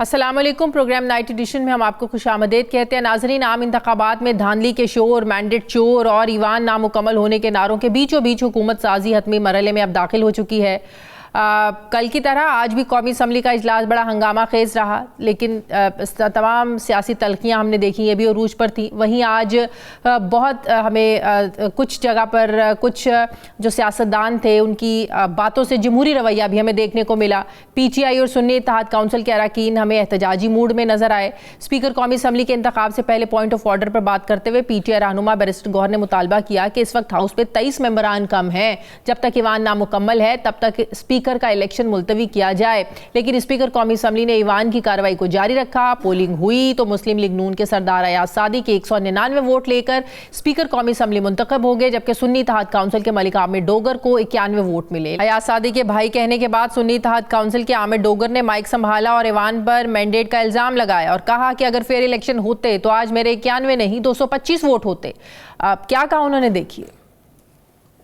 अस्सलाम वालेकुम। Programme night addition में हम आपको खुशामदीद कहते हैं। नाजरीन, आम इंतखाबात में धांधली के शोर, मैंडेट चोर और ईवान नामुकम्मल होने के नारों के बीचों बीच हुकूमत साजी हतमी मरहले में अब दाखिल हो चुकी है। कल की तरह आज भी कौमी असम्बली का इजलास बड़ा हंगामा खेज रहा, लेकिन तमाम सियासी तल्खियाँ हमने देखी, ये भी अरूज पर थी। वहीं आज बहुत हमें कुछ जगह पर कुछ जो सियासतदान थे उनकी बातों से जमहूरी रवैया भी हमें देखने को मिला। PTI और सुन्नी इत्तेहाद काउंसिल के अरकान हमें एहतजाजी मूड में नजर आए। स्पीकर कौमी असम्बली के इंतखाब से पहले पॉइंट ऑफ ऑर्डर पर बात करते हुए PTI रहनुमा बैरिस्टर गौहर ने मुतालबा किया कि इस वक्त हाउस में 23 मेंबरान कम हैं। जब तक ईवान नामुकम्मल है तब तक स्पीकर का इलेक्शन मुलतवी किया जाए, लेकिन स्पीकर कौमी असम्बली ने ईवान की कार्रवाई को जारी रखा। पोलिंग हुई तो मुस्लिम लीग नून के सरदार अयाज सादी के 199 वोट लेकर स्पीकर कौमी असम्बली मुंतखब हो गए, जबकि सुन्नी इत्तेहाद काउंसिल के मलिक आमिर डोगर को 91 वोट मिले। अयाज सादी के भाई कहने के बाद सुन्नी इत्तेहाद काउंसिल के आमिर डोगर ने माइक संभाला और ईवान पर मैंडेट का इल्जाम लगाया और कहा कि अगर फेयर इलेक्शन होते तो आज मेरे 91 नहीं 225 वोट होते। क्या कहा उन्होंने, देखिए।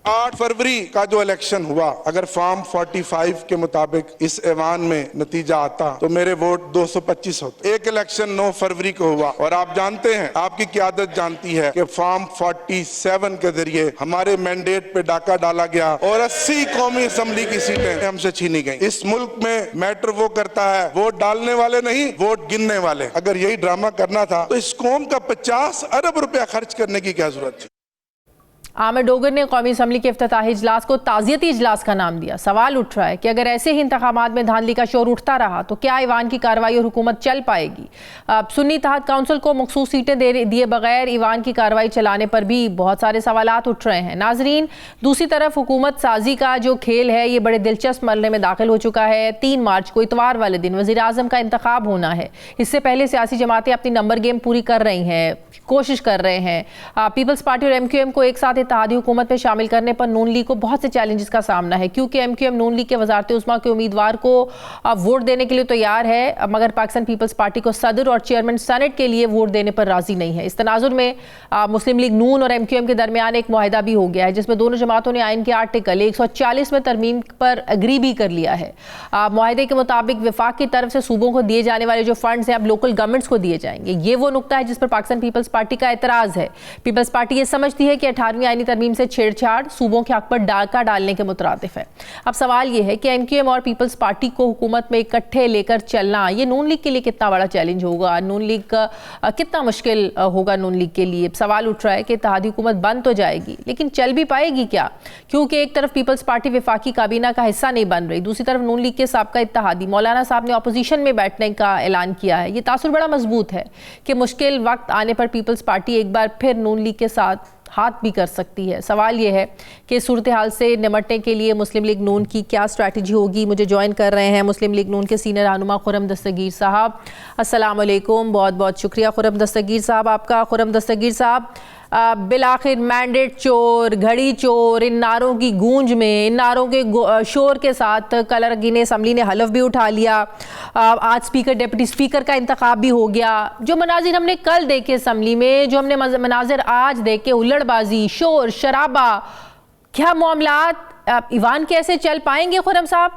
8 फरवरी का जो इलेक्शन हुआ, अगर फॉर्म 45 के मुताबिक इस ऐवान में नतीजा आता तो मेरे वोट 225 होते। एक इलेक्शन 9 फरवरी को हुआ और आप जानते हैं, आपकी क़यादत जानती है कि फॉर्म 47 के जरिए हमारे मैंडेट पे डाका डाला गया और 80 कौमी असम्बली की सीटें हमसे छीनी गई। इस मुल्क में मैटर वो करता है, वोट डालने वाले नहीं, वोट गिनने वाले। अगर यही ड्रामा करना था तो इस कौम का 50 अरब रुपया खर्च करने की क्या जरूरत थी। आमिर डोगर ने कौमी असम्बली के इफ्तिताही इजलास को ताज़ियती इजलास का नाम दिया। सवाल उठ रहा है कि अगर ऐसे ही इंतखाबात में धांधली का शोर उठता रहा तो क्या ईवान की कार्रवाई और हुकूमत चल पाएगी। सुन्नी इत्तेहाद काउंसिल को मखसूस सीटें दिए बगैर ईवान की कार्रवाई चलाने पर भी बहुत सारे सवालात उठ रहे हैं। नाजरीन, दूसरी तरफ हुकूमत साजी का जो खेल है ये बड़े दिलचस्प मरहले में दाखिल हो चुका है। 3 मार्च को इतवार वाले दिन वज़ीर आज़म का इंतखाब होना है। इससे पहले सियासी जमातें अपनी नंबर गेम पूरी कर रही हैं, कोशिश कर रहे हैं। पीपल्स पार्टी और MQM को एक साथ इत्तेहादी हुकूमत में शामिल करने पर नून लीग को बहुत से चैलेंजेस का सामना है, क्योंकि MQM नून लीग के वज़ारत उस्मा के उम्मीदवार को वोट देने के लिए तैयार है, मगर पाकिस्तान पीपल्स पार्टी को सदर और चेयरमैन सेनेट के लिए वोट देने पर राजी नहीं है। इस तनाजुर में मुस्लिम लीग नून और MQM के दरमियान एक मुआहिदा भी हो गया है, जिसमें दोनों जमातों ने आइन के आर्टिकल 140 में तरमीम पर एग्री भी कर लिया है। मुआहिदे के मुताबिक वफाक की तरफ से सूबों को दिए जाने वाले जो फंड्स हैं अब लोकल गवर्नमेंट्स को दिए जाएंगे। ये वो नुकता है जिस पर पाकिस्तान पीपल्स पार्टी का एतराज़ है। पीपल्स पार्टी ये समझती है कि 18वीं आईनी तरमीम से छेड़छाड़ सूबों के हक पर डाका डालने के मुतरादिफ है। अब सवाल यह है कि MQM और पीपल्स पार्टी को हुकूमत में इकट्ठे लेकर चलना ये नून लीग के लिए कितना बड़ा चैलेंज होगा, नून लीग का कितना मुश्किल होगा नून लीग के लिए। सवाल उठ रहा है कि इत्तेहादी हुकूमत बन तो जाएगी, लेकिन चल भी पाएगी क्या, क्योंकि एक तरफ पीपल्स पार्टी वफाकी काबीना का हिस्सा नहीं बन रही, दूसरी तरफ नून लीग के साबका इत्तेहादी मौलाना साहब ने अपोजिशन में बैठने का ऐलान किया है। ये तासुर बड़ा मजबूत है कि मुश्किल वक्त आने पर पीपल्स पार्टी एक बार फिर नून लीग के साथ हाथ भी कर सकती है। सवाल यह है कि सूरत हाल से निपटने के लिए मुस्लिम लीग नून की क्या स्ट्रैटेजी होगी। मुझे ज्वाइन कर रहे हैं मुस्लिम लीग नून के सीनियर रहनुमा खुर्रम दस्तगीर साहब। अस्सलाम वालेकुम, बहुत बहुत शुक्रिया खुर्रम दस्तगीर साहब आपका। खुर्रम दस्तगीर साहब, बिलाखिर मैंडेट चोर, घड़ी चोर, इन नारों की गूंज में, इन नारों के शोर के साथ कल अरकान असम्बली ने हलफ भी उठा लिया। आज स्पीकर डिप्टी स्पीकर का इंतखाब भी हो गया। जो मनाजिर हमने कल देखे असम्बली में, जो हमने मनाजिर आज देखे, हुल्लड़बाजी, शोर शराबा, क्या मामलात ईवान कैसे चल पाएंगे खुर्रम साहब?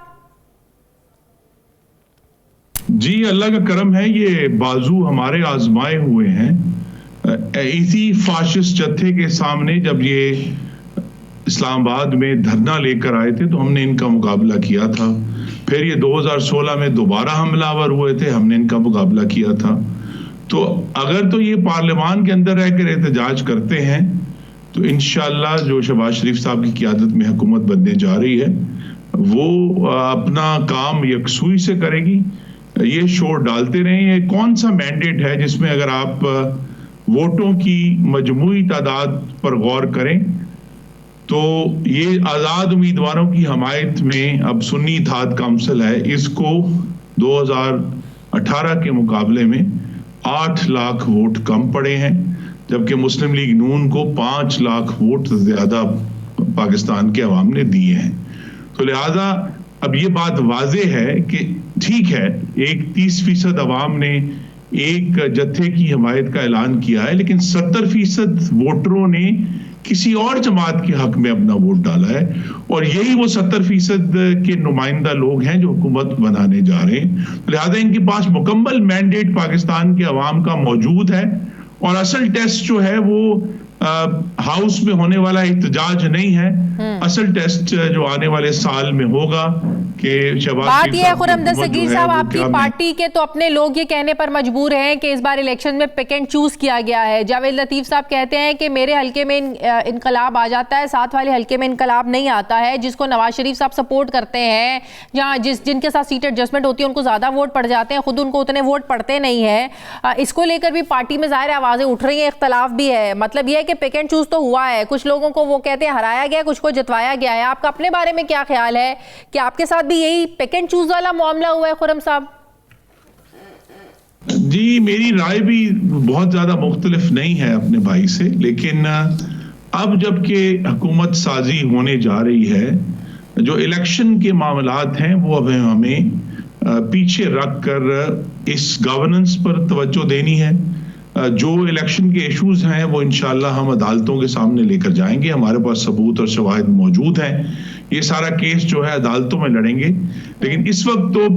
जी, अल्लाह का करम है, ये बाजू हमारे आजमाए हुए हैं। इसी फाशिस्ट जत्थे के सामने जब ये इस्लामाबाद में धरना लेकर आए थे तो हमने इनका मुकाबला किया था। फिर ये 2016 में दोबारा हमलावर हुए थे, हमने इनका मुकाबला किया था। तो अगर तो ये पार्लियामान के अंदर रहकर एहतजाज करते हैं तो इंशाअल्लाह जो शहबाज शरीफ साहब की क़यादत में हुकूमत बनने जा रही है वो अपना काम यकसुई से करेगी। ये शोर डालते रहें। ये कौन सा मैंडेट है जिसमें अगर आप वोटों की मजमूई तादाद पर गौर करें तो ये आज़ाद उम्मीदवारों की हमायत में अब सुन्नी इत्तेहाद काउंसिल है, इसको 2018 के मुकाबले में 8 लाख वोट कम पड़े हैं, जबकि मुस्लिम लीग नून को 5 लाख वोट ज्यादा पाकिस्तान के अवाम ने दिए हैं। तो लिहाजा अब ये बात वाजे है कि ठीक है, एक 30% अवाम ने एक जत्थे की हमायत का ऐलान किया है, लेकिन 70% वोटरों ने किसी और जमात के हक में अपना वोट डाला है, और यही वो 70% के नुमाइंदा लोग हैं जो हुकूमत बनाने जा रहे हैं। लिहाजा इनके पास मुकम्मल मैंडेट पाकिस्तान के अवाम का मौजूद है, और असल टेस्ट जो है वो हाउस में होने वाला एहतजाज नहीं है। असल टेस्ट जो आने वाले साल में होगा कि बात यह है खुर्रम दस्तगीर साहब, आपकी पार्टी के तो अपने लोग ये कहने पर मजबूर हैं कि इस बार इलेक्शन में पिक एंड चूज किया गया है। जावेद लतीफ साहब कहते हैं कि मेरे हल्के में इनकलाब आ जाता है, साथ वाले हल्के में इनकलाब नहीं आता है। जिसको नवाज शरीफ साहब सपोर्ट करते हैं, जहाँ जिनके साथ सीट एडजस्टमेंट होती है उनको ज्यादा वोट पड़ जाते हैं, खुद उनको उतने वोट पड़ते नहीं है। इसको लेकर भी पार्टी में जाहिर आवाजें उठ रही हैं, इख्तलाफ भी है। मतलब यह है कि पिक एंड चूज तो हुआ है, कुछ लोगों को वो कहते हैं हराया गया, कुछ को जितवाया गया है। आपका अपने बारे में क्या ख्याल है कि आपके साथ भी यही पिक एंड चूज वाला मामला हुआ है खुर्रम साहब? जी, मेरी राय भी बहुत ज्यादा मुख्तलिफ नहीं है अपने भाई से, लेकिन अब जबकि हुकूमत साजी होने जा रही है, जो इलेक्शन के मामलात हैं वो अब हमें पीछे रख कर इस गवर्नेंस पर तवज्जो देनी है। जो इलेक्शन के इश्यूज हैं वो इंशाल्लाह हम अदालतों के सामने लेकर जाएंगे। हमारे पास सबूत और शवाहिद मौजूद हैं। ये सारा केस जो है अदालतों में लड़ेंगे, लेकिन इस वक्त तो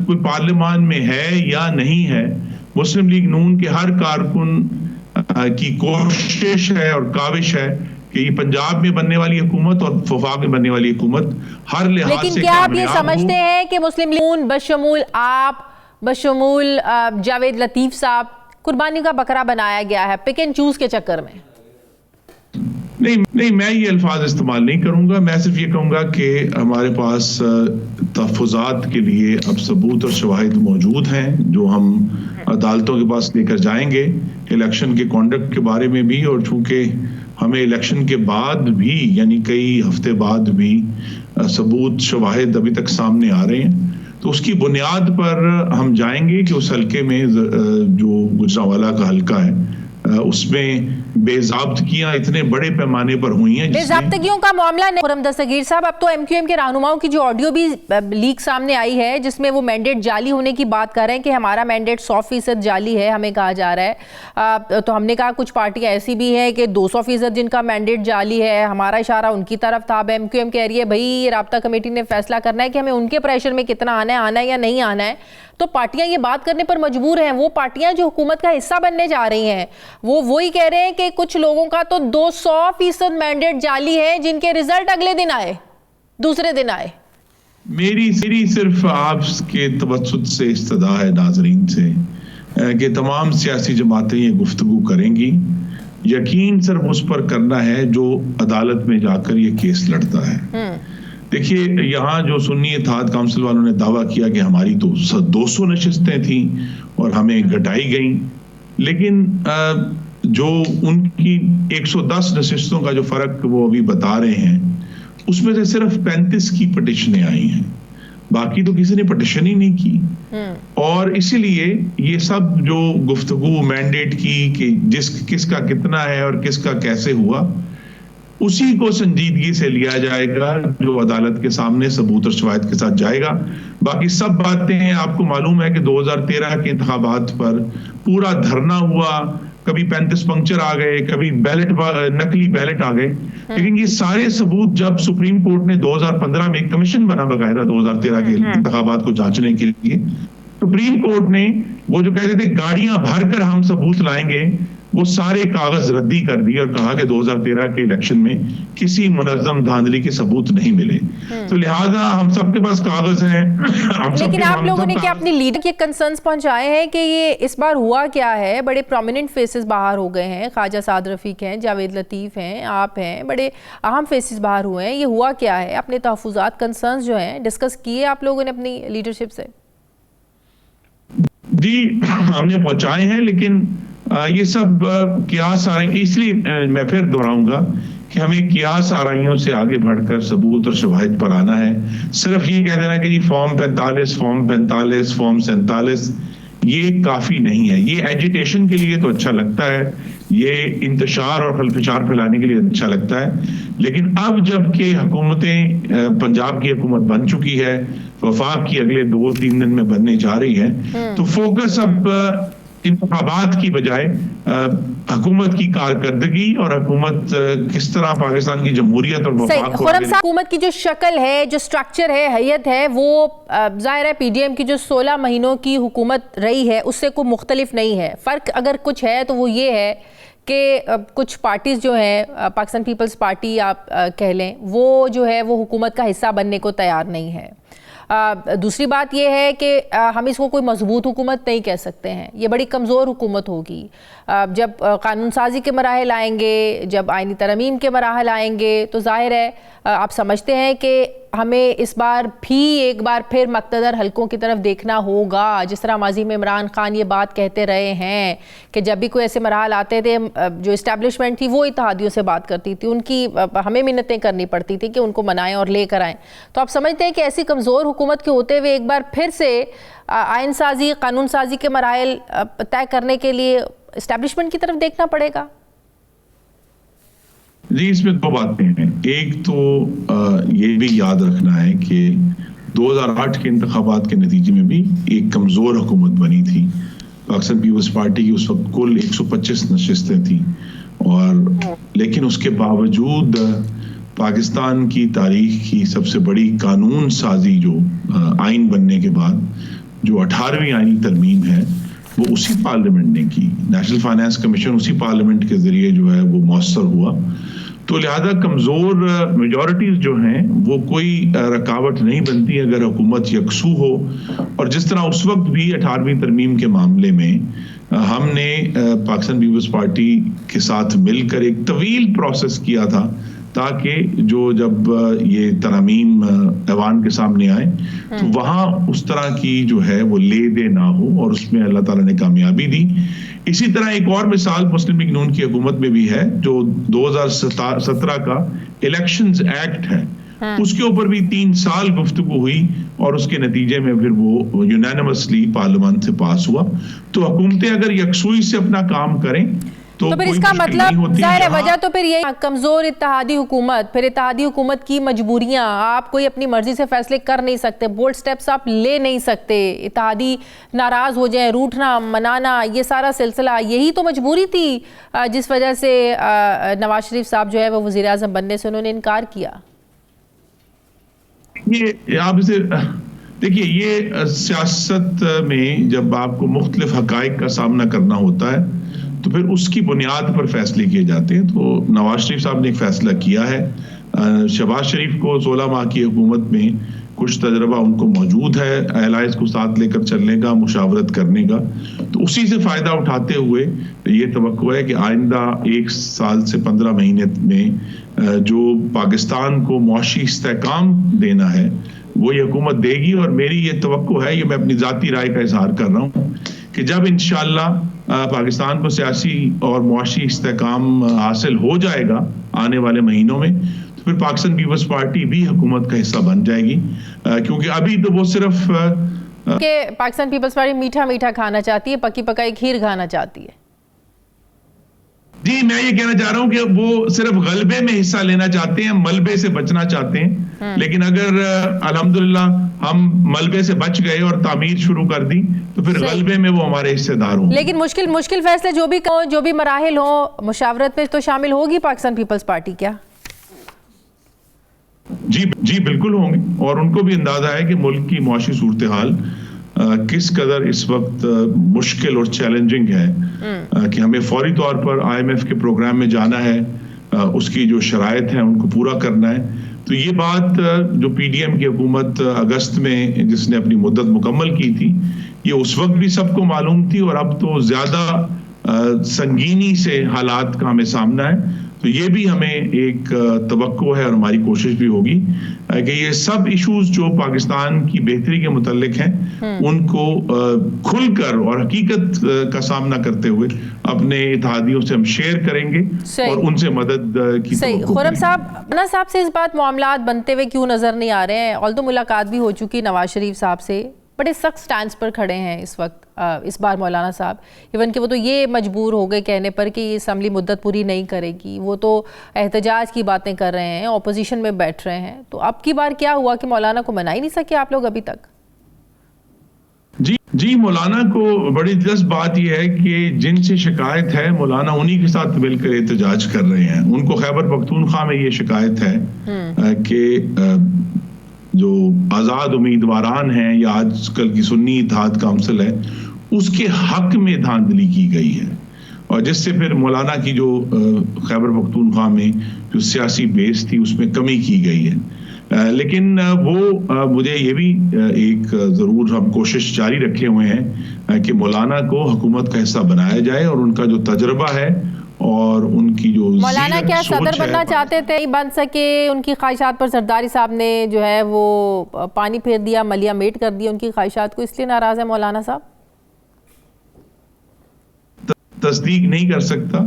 कोई पार्लियामान में है या नहीं है, मुस्लिम लीग नून के हर कारकुन की कोशिश है और काविश है कि ये पंजाब में बनने वाली हुकूमत और वफाक में बनने वाली हुकूमत हर लिहाज से। लेकिन क्या आप ये समझते हैं कि मुस्लिम लीग नून बशमूल आप, बशमूल जावेद लतीफ साहब कुर्बानी का बकरा बनाया गया है पिक एंड चूज के चक्कर में? नहीं, मैं ये अल्फाज इस्तेमाल नहीं करूंगा। मैं सिर्फ ये कहूंगा कि हमारे पास तहफ़्फ़ुज़ात के लिए अब सबूत और शवाहिद मौजूद हैं जो हम अदालतों के पास लेकर जाएंगे, इलेक्शन के कॉन्डक्ट के बारे में भी। और चूंकि हमें इलेक्शन के बाद भी, यानी कई हफ्ते बाद भी सबूत शवाहिद अभी तक सामने आ रहे हैं, तो उसकी बुनियाद पर हम जाएंगे कि उस हल्के में जो गुजरांवाला का हल्का है उसमें बेज़ाब्तगियां इतने बड़े पैमाने पर हुई हैं। बेज़ाब्तगियों का मामला नहीं खुर्रम दस्तगीर साहब, अब तो एमक्यूएम के रहनुमाओं की जो ऑडियो भी लीक सामने आई है जिसमें वो मैंडेट जाली होने की बात कर रहे हैं कि हमारा मैंडेट 100% जाली है, हमें कहा जा रहा है। तो हमने कहा कुछ पार्टियां ऐसी भी हैं कि 200% जिनका मैंडेट जाली है। हमारा इशारा उनकी तरफ था। अब एमक्यूएम कह रही है भाई राब्ता कमेटी ने फैसला करना है कि हमें उनके प्रेशर में कितना आना है या नहीं आना है। तो पार्टियां ये बात करने पर मजबूर हैं। वो पार्टियां जो हुकूमत का हिस्सा बनने जा रही हैं वो ही कह रहे हैं कि कुछ लोगों का तो 200% मैंडेट जाली है जिनके रिजल्ट अगले दिन आए, दूसरे दिन आए। मेरी सिर्फ आपके तवज्जुद से इस्तदा है नाजरीन से कि तमाम सियासी जमातें ये गुफ्तगू करेंगी। यकीन सिर्फ उस पर करना है जो अदालत में जाकर ये केस लड़ता है। देखिए, यहाँ जो सुन्नी इत्तेहाद काउंसिल वालों ने दावा किया कि हमारी तो 200 नशिस्तें थी और हमें घटाई गई, लेकिन जो उनकी 110 नशिस्तों का जो फर्क वो अभी बता रहे हैं उसमें से सिर्फ 35 की पिटिशनें आई हैं, बाकी तो किसी ने पिटिशन ही नहीं की। और इसीलिए ये सब जो गुफ्तगू मैंडेट की कि किसका कितना है और किसका कैसे हुआ, उसी को संजीदगी से लिया जाएगा जो अदालत के सामने सबूत और शवाहिद के साथ जाएगा। बाकी सब बातें आपको मालूम है कि 2013 के इंतखाबात पर पूरा धरना हुआ, कभी 35 पंक्चर आ गए, कभी नकली बैलेट आ गए, लेकिन ये सारे सबूत जब सुप्रीम कोर्ट ने 2015 में एक कमीशन बना बकायदा 2013 के इंतखाबात को जांचने के लिए, सुप्रीम कोर्ट ने वो जो कहते थे गाड़ियां भरकर हम सबूत लाएंगे, वो सारे कागज रद्दी कर दिए और कहा कि 2013 के इलेक्शन में किसी मुनज़्ज़म धांधली के सबूत नहीं मिले। तो लिहाजा हम सबके पास कागज हैं। लेकिन आप लोगों ने क्या अपनी लीडर के कंसर्न्स पहुंचाए हैं कि ये इस बार हुआ क्या है? बड़े प्रोमिनेंट फेसेस बाहर हो गए हैं, ख्वाजा साद रफीक हैं, जावेद लतीफ हैं, आप हैं, बड़े अहम फेसेस बाहर हुए हैं। ये हुआ क्या है? अपने तहफ़्फ़ुज़ात कंसर्न्स जो हैं डिस्कस किए आप लोगों ने अपनी लीडरशिप से? जी, हमने पहुंचाए हैं, लेकिन ये सब कियास आराई, इसलिए मैं फिर दोहराऊंगा कि हमें कियास आराइयों से आगे बढ़कर सबूत और शवाहिद पर आना है। सिर्फ ये कह देना कि जी फॉर्म 45, फॉर्म 45, फॉर्म 47 ये काफी नहीं है। ये एजिटेशन के लिए तो अच्छा लगता है, ये इंतशार और खलफशार फैलाने के लिए अच्छा लगता है, लेकिन अब जबकि हुकूमतें पंजाब की हुकूमत बन चुकी है, वफाक की अगले 2-3 दिन में बनने जा रही है, तो फोकस अब इंतखाबात की बजाय हुकूमत की कारकर्दगी और हुकूमत किस तरह पाकिस्तान की जमहूरियत और वफाक को खुर्रम साहब, हुकूमत की जो शक्ल है, जो स्ट्रक्चर है, हैयत है, वो जाहिर है पीडीएम की जो 16 महीनों की हुकूमत रही है उससे कोई मुख्तलिफ नहीं है। फ़र्क अगर कुछ है तो वो ये है कि कुछ पार्टीज़ जो हैं, पाकिस्तान पीपल्स पार्टी आप कह लें, वो जो है वो हुकूमत का हिस्सा बनने को तैयार नहीं है। दूसरी बात यह है कि हम इसको कोई मजबूत हुकूमत नहीं कह सकते हैं, ये बड़ी कमज़ोर हुकूमत होगी। जब कानून साजी के मराहल आएंगे, जब आइनी तरमीम के मराहल आएंगे, तो जाहिर है आप समझते हैं कि हमें इस बार भी एक बार फिर मक़तदर हलकों की तरफ देखना होगा। जिस तरह माजी में इमरान खान ये बात कहते रहे हैं कि जब भी कोई ऐसे मराहल आते थे, जो इस्टेब्लिशमेंट थी वो इत्तेहादियों से बात करती थी, उनकी हमें मिन्नतें करनी पड़ती थी कि उनको मनाएं और लेकर आएँ। तो आप समझते हैं कि ऐसी कमज़ोर हुकूमत के होते हुए एक बार फिर से आइन साजी, कानून साजी के मराहल तय करने के लिए इस्टेब्लिशमेंट की तरफ देखना पड़ेगा? जी, इसमें दो बातें हैं। एक तो ये भी याद रखना है कि 2008 के इंतखाबात के नतीजे में भी एक कमज़ोर हुकूमत बनी थी। पाकिस्तान पीपल्स पार्टी की उस वक्त कुल 125 नशिस्तें थी, और लेकिन उसके बावजूद पाकिस्तान की तारीख की सबसे बड़ी कानून साजी जो आइन बनने के बाद जो 18वीं आइनी तरमीम है वो उसी पार्लियामेंट ने की। नेशनल फाइनेंस कमीशन उसी पार्लियामेंट के जरिए जो है वो मौसर हुआ। तो लिहाजा कमज़ोर मेजॉरिटीज़ जो हैं वो कोई रुकावट नहीं बनती अगर हुकूमत यकसू हो। और जिस तरह उस वक्त भी 18वीं तरमीम के मामले में हमने पाकिस्तान पीपल्स पार्टी के साथ मिलकर एक तवील प्रोसेस किया था ताकि जो जब ये तरमीम ऐवान के सामने आए तो वहाँ उस तरह की जो है वो ले दे ना हो, और उसमें अल्लाह ताला ने कामयाबी दी। इसी तरह एक और मिसाल मुस्लिम लीग नून की हुकूमत में भी है, जो 2017 का इलेक्शंस एक्ट है, उसके ऊपर भी 3 साल गुफ्तगू हुई और उसके नतीजे में फिर वो यूनानिमसली पार्लियामेंट से पास हुआ। तो हुकूमतें अगर यकसुई से अपना काम करें तो फिर इसका मतलब जाहिर है वजह तो फिर ये कमजोर इत्तेहादी हुकूमत, फिर इत्तेहादी हुकूमत की मजबूरियां, आप कोई अपनी मर्जी से फैसले कर नहीं सकते, बोल्ड स्टेप्स आप ले नहीं सकते, इत्तेहादी नाराज हो जाए, रूठना मनाना, ये सारा सिलसिला, यही तो मजबूरी थी जिस वजह से नवाज शरीफ साहब जो है वो वज़ीर आज़म बनने से उन्होंने इनकार किया। ये आप इसे देखिए, ये सियासत में जब आपको मुख्तलिफ हकाइक का सामना करना होता है तो फिर उसकी बुनियाद पर फैसले किए जाते हैं। तो नवाज शरीफ साहब ने एक फैसला किया है, शहबाज शरीफ को 16 माह की हुकूमत में कुछ तजर्बा उनको मौजूद है एलाइज को साथ लेकर चलने का, मुशावरत करने का, तो उसी से फ़ायदा उठाते हुए ये तवक्को है कि आइंदा 1 साल से 15 महीने में जो पाकिस्तान को मौशी इस्तेहकाम देना है वो ये हुकूमत देगी। और मेरी ये तवक्को है, ये मैं अपनी ज़ाती राय का इजहार कर रहा हूँ कि जब इंशाअल्लाह पाकिस्तान को सियासी और मुआशी इस्तेहकाम हासिल हो जाएगा आने वाले महीनों में, तो फिर पाकिस्तान पीपल्स पार्टी भी हुकूमत का हिस्सा बन जाएगी। क्योंकि अभी तो वो सिर्फ कि पाकिस्तान पीपल्स पार्टी मीठा मीठा खाना चाहती है, पकी पकाई खीर खाना चाहती है। जी, मैं ये कहना चाह रहा हूं कि वो सिर्फ गलबे में हिस्सा लेना चाहते हैं, मलबे से बचना चाहते हैं। लेकिन अगर अल्हम्दुलिल्लाह हम मलबे से बच गए और तामीर शुरू कर दी तो फिर गलबे में वो हमारे हिस्सेदार होंगे। लेकिन मुश्किल फैसले जो भी मराहिल हो, मुशावरत में तो शामिल होगी पाकिस्तान पीपल्स पार्टी क्या? जी बिल्कुल होंगे, और उनको भी अंदाजा है कि मुल्क की मुआशी सूरत हाल किस कदर इस वक्त मुश्किल और चैलेंजिंग है कि हमें फौरी तौर पर IMF के प्रोग्राम में जाना है, उसकी जो शराइत हैं उनको पूरा करना है। तो ये बात जो PDM की हुकूमत अगस्त में जिसने अपनी मुद्दत मुकम्मल की थी, ये उस वक्त भी सबको मालूम थी, और अब तो ज्यादा संगीनी से हालात का हमें सामना है। तो ये भी हमें एक तवक्को है और हमारी कोशिश भी होगी कि ये सब इश्यूज जो पाकिस्तान की बेहतरी के मुताल्लिक हैं उनको खुलकर और हकीकत का सामना करते हुए अपने इत्तेहादियों से हम शेयर करेंगे और उनसे मदद की सही। खुर्रम साहब से इस बात मामलात बनते हुए क्यों नजर नहीं आ रहे हैं? ऑल्दो मुलाकात भी हो चुकी नवाज शरीफ साहब से, बड़े सख्त स्टैंड पर खड़े हैं इस वक्त इस बार मौलाना साहब, इवन कि वो तो ये मजबूर हो गए कहने पर कि ये असम्बली मुद्दत पूरी नहीं करेगी, वो तो एहतजाज की बातें कर रहे हैं, ऑपोजिशन में बैठ रहे हैं। तो अब की बार क्या हुआ कि मौलाना को मना ही नहीं सके आप लोग अभी तक? जी मौलाना को बड़ी दिलचस्प बात यह है कि जिनसे शिकायत है मौलाना उन्हीं के साथ मिलकर एहतजाज कर रहे हैं। उनको खैबर पख्तूनख्वा में ये शिकायत है कि जो आज़ाद उम्मीदवारान हैं या आजकल की सुन्नी इत्तेहाद काउंसिल है उसके हक में धांधली की गई है और जिससे फिर मौलाना की जो खैबर पख्तूनख्वा में जो सियासी बेस थी उसमें कमी की गई है। लेकिन वो मुझे ये भी एक ज़रूर हम कोशिश जारी रखे हुए हैं कि मौलाना को हुकूमत का हिस्सा बनाया जाए और उनका जो तजर्बा है और उनकी जो मौलाना क्या सदर बनना चाहते थे, बन सके, उनकी ख्वाहिशात पर जरदारी साहब ने जो है वो पानी फेर दिया, मलिया मेट कर दिया उनकी ख्वाहिशात को, इसलिए नाराज है मौलाना साहब? तस्दीक नहीं कर सकता।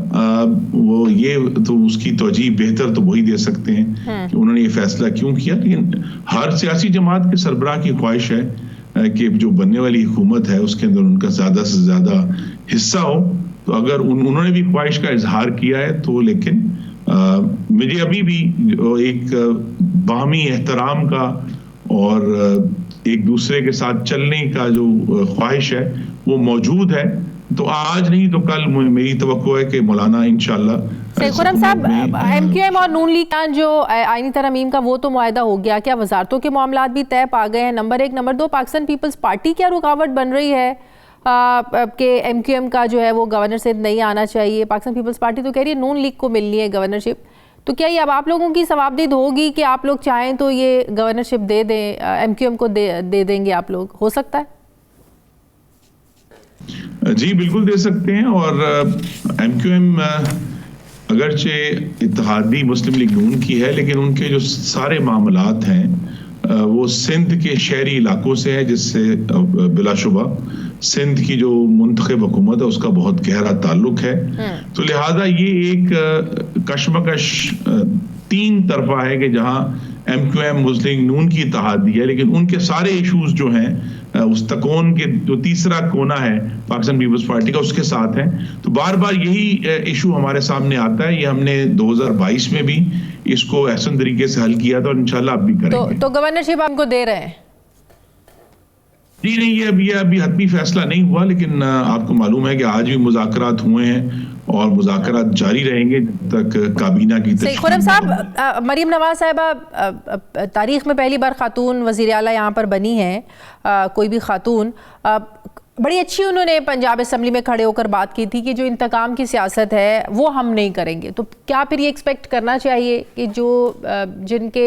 वो ये तो उसकी तवजीह बेहतर तो वही दे सकते हैं कि उन्होंने ये फैसला क्यों किया। लेकिन हर सियासी जमात के सरबराह की ख्वाहिश है कि जो बनने वाली हुकूमत है उसके अंदर उनका ज्यादा से ज्यादा हिस्सा हो। तो अगर उन्होंने भी ख्वाहिश का इजहार किया है तो, लेकिन मुझे अभी भी एक बाहमी एहतराम का और एक दूसरे के साथ चलने का जो ख्वाहिश है वो मौजूद है। तो आज नहीं तो कल मेरी तवक्को है कि मौलाना इंशाअल्लाह। खुर्रम साहब, एमक्यूएम और नून लीग का जो आईनी तरमीम का वो तो मुआहदा हो गया, क्या वजारतों के मामलात भी तय पा गए हैं? नंबर 1। नंबर 2, पाकिस्तान पीपल्स पार्टी क्या रुकावट बन रही है कि एमक्यूएम का जो है वो गवर्नरशिप नहीं आना चाहिए? पाकिस्तान पीपल्स पार्टी तो कह रही है नून लीग को मिलनी है गवर्नरशिप। तो क्या ये अब आप लोगों की सवाबदीद होगी कि आप लोग चाहें तो ये गवर्नरशिप दे दें, एमक्यूएम को दे देंगे आप लोग? हो सकता है? जी बिल्कुल दे सकते हैं। और एमक्यूएम अगरचे इत्तेहादी मुस्लिम लीग नून की है लेकिन उनके जो सारे मामलात हैं वो सिंध के शहरी इलाकों से है, जिससे बिलाशुबा सिंध की जो मुंतखब हुकूमत है उसका बहुत गहरा ताल्लुक है। तो लिहाजा ये एक कशमकश 3 तरफा है कि जहां एमक्यूएम मुस्लिम लीग नून की इत्तेहादी है लेकिन उनके सारे इशूज जो हैं उस तकोन के जो तीसरा कोना है पाकिस्तान पीपल्स पार्टी का उसके साथ है। तो बार बार यही इशू हमारे सामने आता है। ये हमने 2022 में भी इसको ऐसा तरीके से हल किया था और इंशाल्लाह अब भी करेंगे। तो गवर्नरशिप हमको दे रहे हैं? जी नहीं, ये अभी हतमी फैसला नहीं हुआ, लेकिन आपको मालूम है कि आज भी मुज़ाकरात हुए हैं और मुज़ाकरात जारी रहेंगे जब तक काबीना की तशकील। खुर्रम साहब, मरीम नवाज साहिबा तारीख में पहली बार खातून वज़ीर आला यहाँ पर बनी है, कोई भी खातून। बड़ी अच्छी उन्होंने पंजाब असम्बली में खड़े होकर बात की थी कि जो इंतकाम की सियासत है वो हम नहीं करेंगे। तो क्या फिर ये एक्सपेक्ट करना चाहिए कि जो जिनके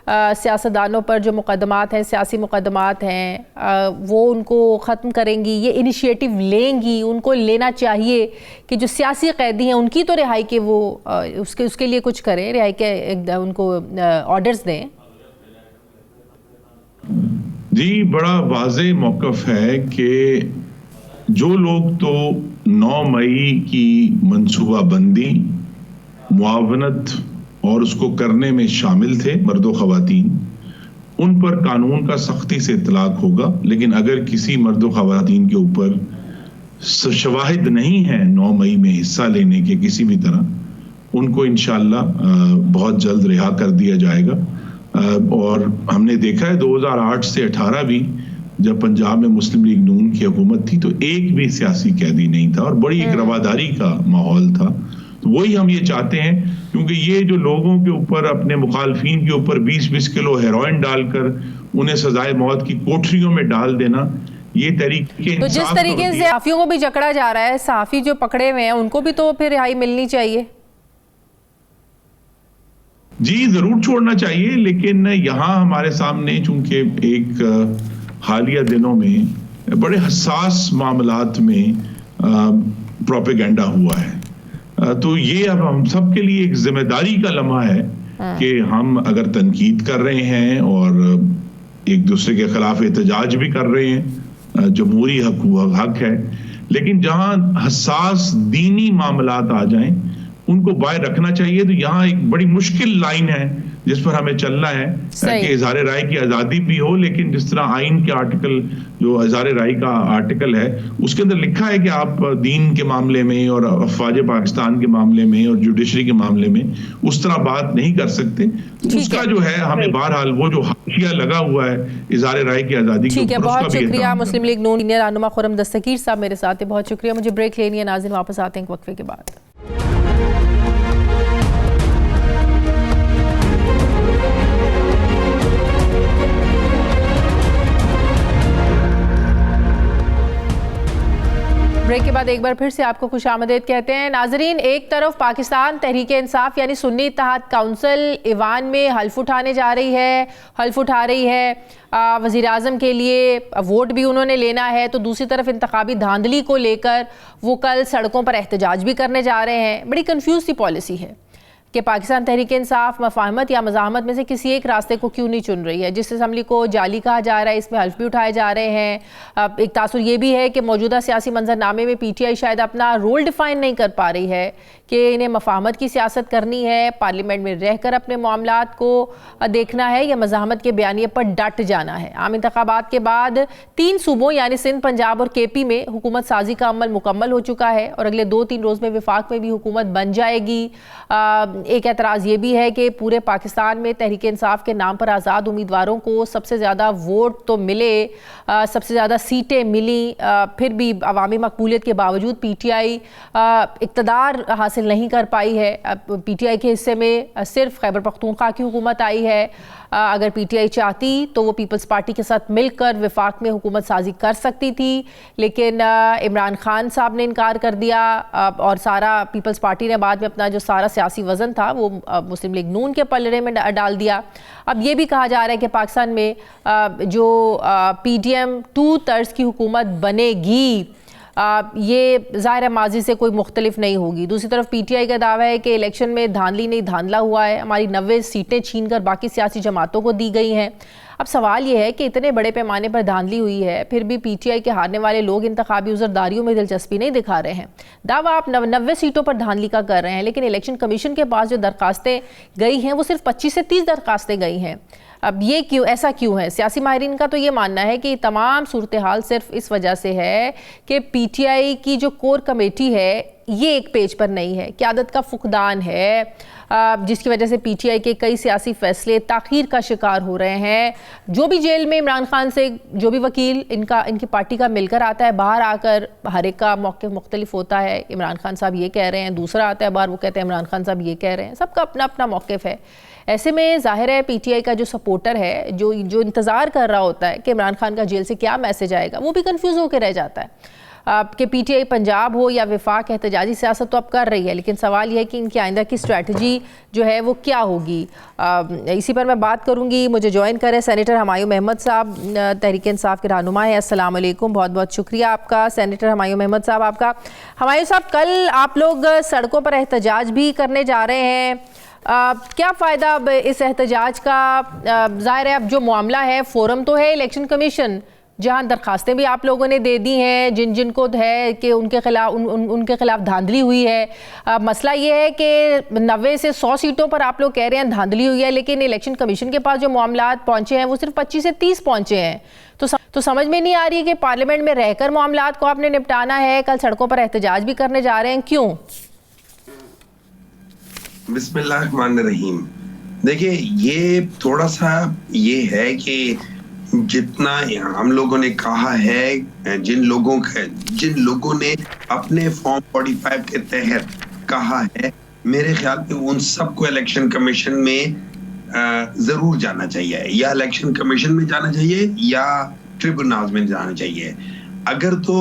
सियासतदानों पर जो मुकदमात हैं, सियासी मुकदमात हैं, वो उनको ख़त्म करेंगी, ये इनिशिएटिव लेंगी? उनको लेना चाहिए कि जो सियासी कैदी हैं उनकी तो रिहाई के वो उसके लिए कुछ करें, रिहाई के उनको ऑर्डर्स दें। जी बड़ा वाज़े मौक़िफ़ है कि जो लोग तो 9 मई की मनसूबाबंदी, मुआवनत और उसको करने में शामिल थे मर्द व ख़वातीन, उन पर कानून का सख्ती से इतलाक़ होगा। लेकिन अगर किसी मर्द व ख़वातीन के ऊपर शवाहिद नहीं है 9 मई में हिस्सा लेने के किसी भी तरह, उनको इंशाअल्लाह बहुत जल्द रिहा कर दिया जाएगा। और हमने देखा है 2008 से 18 भी जब पंजाब में मुस्लिम लीग नून की हुकूमत थी तो एक भी सियासी कैदी नहीं था और बड़ी एक रवादारी का माहौल था। तो वही हम ये चाहते हैं, क्योंकि ये जो लोगों के ऊपर, अपने मुखालफिन के ऊपर 20-20 किलो हेरोइन डालकर उन्हें सजाए मौत की कोठरियों में डाल देना, ये तरीके तो जिस तरीके से सहाफियों को भी जकड़ा जा रहा है, सहाफी जो पकड़े हुए हैं उनको भी तो फिर रिहाई मिलनी चाहिए। जी जरूर छोड़ना चाहिए, लेकिन यहाँ हमारे सामने चूंकि एक हालिया दिनों में बड़े हसास मामलात में प्रोपेगेंडा हुआ है, तो ये अब हम सब के लिए एक जिम्मेदारी का लम्हा है कि हम अगर तनकीद कर रहे हैं और एक दूसरे के खिलाफ एहतजाज भी कर रहे हैं, जमहूरी हक है, लेकिन जहां हसास दीनी मामलात आ जाएं उनको बाहर रखना चाहिए। तो यहाँ एक बड़ी मुश्किल लाइन है जिस पर हमें चलना है कि इज़हार राय की आज़ादी भी हो, लेकिन जिस तरह आइन के आर्टिकल, जो इज़हार राय का आर्टिकल है, उसके अंदर लिखा है कि आप दीन के मामले में और अफवाज पाकिस्तान के मामले में और जुडिशरी के मामले में उस तरह बात नहीं कर सकते। उसका जो है हमें बहरहाल वो जो हाशिया लगा हुआ है इज़हार राय की आज़ादी के ऊपर, बहुत शुक्रिया। मुस्लिम लीग नून सीनियर रहनुमा खुर्रम दस्तगीर साहब मेरे साथ है, बहुत शुक्रिया। मुझे ब्रेक लेनी है नाज़रीन, वापस आते हैं एक वक्फे के बाद। ब्रेक के बाद एक बार फिर से आपको खुश आमदीद कहते हैं। नाजरीन, एक तरफ पाकिस्तान तहरीक इंसाफ यानी सुन्नी इत्तेहाद काउंसिल ईवान में हल्फ उठाने जा रही है, हल्फ उठा रही है वज़ीर आज़म के लिए, वोट भी उन्होंने लेना है, तो दूसरी तरफ इंतखाबी धांधली को लेकर वो कल सड़कों पर एहतजाज भी करने जा रहे हैं। बड़ी कन्फ्यूज सी पॉलिसी है कि पाकिस्तान तहरीक इंसाफ मफाहमत या मज़ाहमत में से किसी एक रास्ते को क्यों नहीं चुन रही है। जिस असम्बली को जाली कहा जा रहा है, इसमें हल्फ भी उठाए जा रहे हैं। एक तासुर ये भी है कि मौजूदा सियासी मंजरनामे में PTI शायद अपना रोल डिफ़ाइन नहीं कर पा रही है कि इन्हें मफाहमत की सियासत करनी है, पार्लियामेंट में रहकर अपने मामलात को देखना है, या मज़ाहमत के बयानिए पर डट जाना है। आम इंतखाबात के बाद 3 सूबों यानी सिंध, पंजाब और KP में हुकूमत साजी का अमल मुकम्मल हो चुका है और अगले 2-3 रोज़ में वफाक में भी हुकूमत बन जाएगी। एक एतराज़ ये भी है कि पूरे पाकिस्तान में तहरीक इंसाफ के नाम पर आज़ाद उम्मीदवारों को सबसे ज़्यादा वोट तो मिले, सबसे ज़्यादा सीटें मिली, फिर भी अवामी मकबूलियत के बावजूद PTI इक़्तिदार हासिल नहीं कर पाई है। PTI के हिस्से में सिर्फ खैबर पख्तूनख्वा की हुकूमत आई है। अगर PTI चाहती तो वो पीपल्स पार्टी के साथ मिलकर वफाक में हुकूमत साजी कर सकती थी, लेकिन इमरान खान साहब ने इनकार कर दिया और सारा पीपल्स पार्टी ने बाद में अपना जो सारा सियासी वज़न था वो मुस्लिम लीग नून के पलड़े में डाल दिया। अब ये भी कहा जा रहा है कि पाकिस्तान में जो PDM 2 तर्ज की हुकूमत बनेगी, ये ज़ाहिर माजी से कोई मुख्तलिफ नहीं होगी। दूसरी तरफ PTI का दावा है कि इलेक्शन में धांधली नहीं धांधला हुआ है, हमारी 90 सीटें छीन कर बाकी सियासी जमातों को दी गई हैं। अब सवाल ये है कि इतने बड़े पैमाने पर धांधली हुई है, फिर भी PTI के हारने वाले लोग इंतखाबी उज़रदारियों में दिलचस्पी नहीं दिखा रहे हैं। दावा आप 90 सीटों पर धांधली का कर रहे हैं, लेकिन इलेक्शन कमीशन के पास जो दरखास्तें गई हैं वो सिर्फ 25 से 30 दरखास्तें गई हैं। अब ये क्यों, ऐसा क्यों है? सियासी माहिरीन का तो ये मानना है कि तमाम सूरत हाल सिर्फ इस वजह से है कि PTI की जो कोर कमेटी है ये एक पेज पर नहीं है, क़यादत का फुकदान है, जिसकी वजह से PTI के कई सियासी फैसले ताख़ीर का शिकार हो रहे हैं। जो भी जेल में इमरान खान से जो भी वकील इनकी पार्टी का मिलकर आता है, बाहर आकर हर एक का मौक़िफ़ मुख्तलिफ होता है। इमरान खान साहब ये कह रहे हैं, दूसरा आता है बाहर वो कहते हैं इमरान खान साहब ये कह रहे हैं, सबका अपना अपना मौक़िफ़ है। ऐसे में ज़ाहिर है PTI का जो सपोर्टर है, जो इंतज़ार कर रहा होता है कि इमरान खान का जेल से क्या मैसेज आएगा, वो भी कन्फ्यूज़ होकर रह जाता है। कि PTI पंजाब हो या वफाक एहतजाजी सियासत तो अब कर रही है, लेकिन सवाल यह है कि इनकी आइंदा की स्ट्रैटेजी जो है वो क्या होगी। इसी पर मैं बात करूंगी। मुझे ज्वाइन करें सेनेटर हमायूं महमूद साहब, तहरीक इंसाफ के रहनुमा है। अस्सलाम वालेकुम, बहुत बहुत शुक्रिया आपका सेनेटर हमायूं महमूद साहब आपका। हमायूं साहब, कल आप लोग सड़कों पर एहतजाज भी करने जा रहे हैं, क्या फ़ायदा अब इस एहतजाज का? ज़ाहिर है अब जो मामला है, फोरम तो है इलेक्शन कमीशन, जहां दरखास्तें भी आप लोगों ने दे दी हैं जिनको है कि उनके खिलाफ धांधली हुई है। मसला ये है कि 90 से 100 सीटों पर आप लोग कह रहे हैं धांधली हुई है, लेकिन इलेक्शन कमीशन के पास जो मामलात पहुंचे हैं वो सिर्फ 25 से 30 पहुंचे हैं। तो समझ में नहीं आ रही है कि पार्लियामेंट में रहकर मामलात को आपने निपटाना है, कल सड़कों पर एहतजाज भी करने जा रहे हैं, क्यों? बिस्मिल्लाहिर्रहमानिर्रहीम। देखिए, ये थोड़ा सा ये है कि जितना हम लोगों ने कहा है, जिन लोगों ने अपने फॉर्म 45 के तहत कहा है, मेरे ख्याल में उन सबको इलेक्शन कमीशन में जरूर जाना चाहिए, या इलेक्शन कमीशन में जाना चाहिए या ट्रिब्यूनल में जाना चाहिए। अगर तो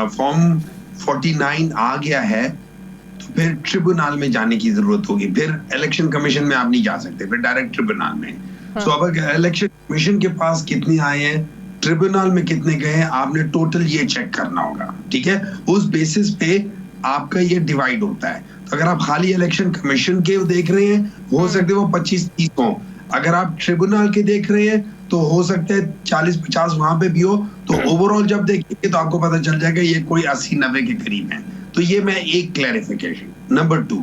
फॉर्म 49 आ गया है तो फिर ट्रिब्यूनल में जाने की जरूरत होगी, फिर इलेक्शन कमीशन में आप नहीं जा सकते, फिर डायरेक्ट ट्रिब्यूनल में। तो अब इलेक्शन कमीशन के पास कितने आए हैं, ट्रिब्यूनल में कितने गए हैं, आपने टोटल ये चेक करना होगा, ठीक है? उस बेसिस पे आपका ये डिवाइड होता है। तो अगर आप खाली इलेक्शन कमीशन के देख रहे हैं, हो सकते वो 25-30 हो। अगर आप ट्रिब्यूनल के देख रहे हैं तो हो सकता है 40-50 वहां पे भी हो। तो ओवरऑल जब देखेंगे तो आपको पता चल जाएगा ये कोई 80-90 के करीब है। तो ये मैं एक क्लैरिफिकेशन। नंबर 2,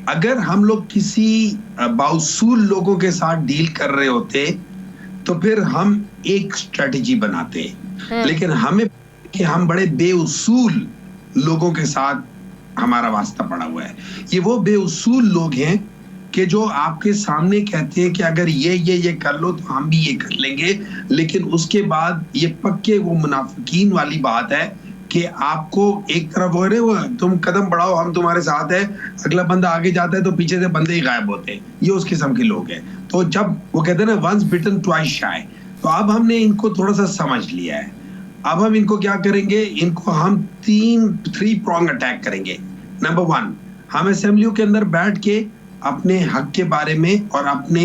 अगर हम लोग किसी बाउसूल लोगों के साथ डील कर रहे होते तो फिर हम एक स्ट्रेटेजी बनाते, लेकिन हमें कि हम बड़े बेउसूल लोगों के साथ हमारा वास्ता पड़ा हुआ है। ये वो बेउसूल लोग हैं कि जो आपके सामने कहते हैं कि अगर ये कर लो तो हम भी ये कर लेंगे, लेकिन उसके बाद ये पक्के वो मुनाफिकीन वाली बात है कि आपको एक तरफ हो रहे हो, तुम कदम बढ़ाओ हम तुम्हारे साथ है, अगला बंदा आगे जाता है तो पीछे से बंदे ही गायब होते हैं। ये उस किस्म के लोग हैं। तो जब वो कहते हैं ना वंस बिटन ट्वाइस शाय, तो अब हमने इनको थोड़ा सा समझ लिया है। अब हम इनको क्या करेंगे, इनको हम 3 prong अटैक करेंगे। नंबर 1, हम असेंबलियों के अंदर बैठ के अपने हक के बारे में और अपने